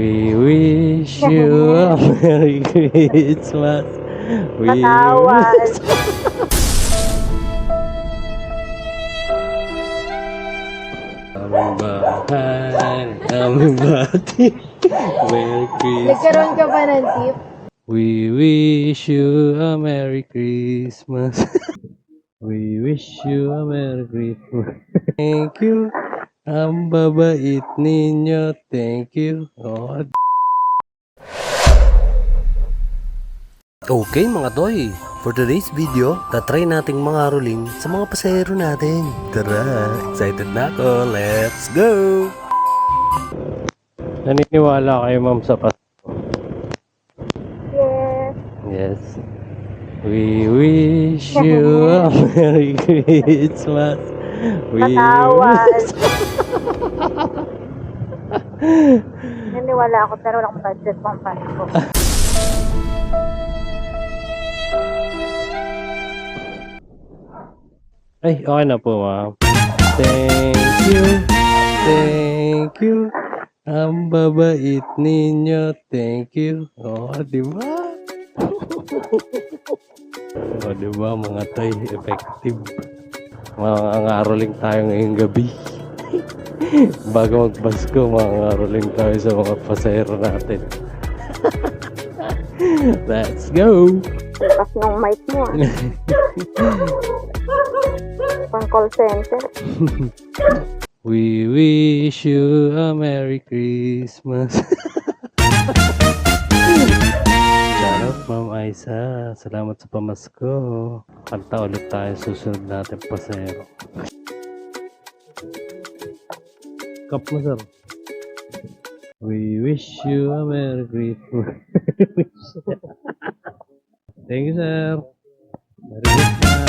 We wish you a Merry Christmas. We Patawad. wish... Aming bahay, aming bati. Merry Christmas. Nagkaroon ka ba ng tip? We wish you a Merry Christmas. We wish you a Merry Christmas. Thank you. Ang babait ninyo. Thank you. Oh. Okay mga toy, for today's video, tatry nating mga rolling sa mga pasahero natin. Tara, excited na ako. Let's go! Naniniwala kayo ma'am sa Pasko? Yes. Yes. We wish you a Merry Christmas. We Patawad. Naniwala ako pero wala akong budget pang Pasko. Ay, okay na po ma'am. Thank you. Thank you. Ang babait ninyo. Thank you. Oh, di ba? Oh, di ba mga toy, effective. Mga ngaroling tayo ngayong gabi. Bago magpasko, mga ngaroling tayo sa mga pasahero natin. Let's go! Lakas ng mic mo. Pang call center. We wish you a Merry Christmas. Shoutout Ma'am Aisa. Salamat sa pamasko. Kanta ulit tayo susunod natin pasero. Cup mo sir. We wish you a Merry Christmas. Thank you sir. Merry Christmas.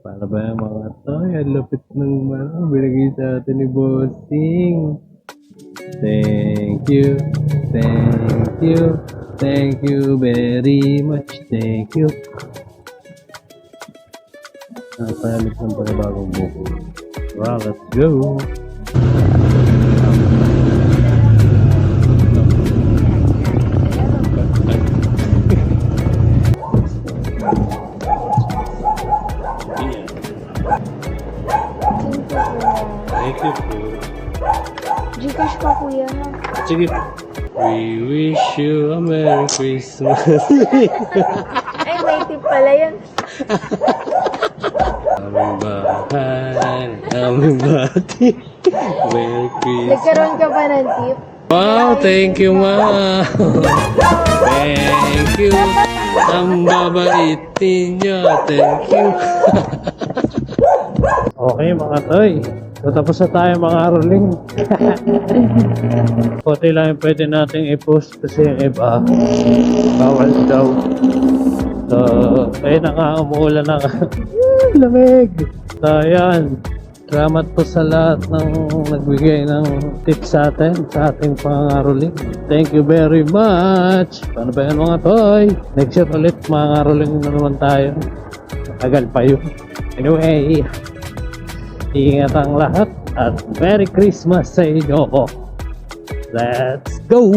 Para ba yung mga toy? Ang lapit ng binigay sa atin ni Bossing. Thank you. Thank you. Thank you very much. Thank you. Palit ng panibagong buko. Wow, let's go. Thank you po. Gcash pa kuya. Sige. We wish you a Merry Christmas. Ay, may tip pala yan. Aming bahay, aming bati. Merry Christmas. Nagkaroon ka ba ng tip? Wow, thank you ma'am. Thank you. Ang babait ninyo. Thank you. Okay mga toy. So, tapos na tayo mga rolling. Konti lang yung pwede nating i-post kasi yung iba bawal daw. So, kaya na nga umuulan na nga. Lamig! So, ayan. Salamat po sa lahat ng nagbigay ng tips sa atin, sa ating pangaroling. Thank you very much! Paano ba yan mga toy? Next year ulit, mangaroling na naman tayo. Matagal pa yun. Anyway, ingat ang lahat at Merry Christmas sa inyo. Let's go!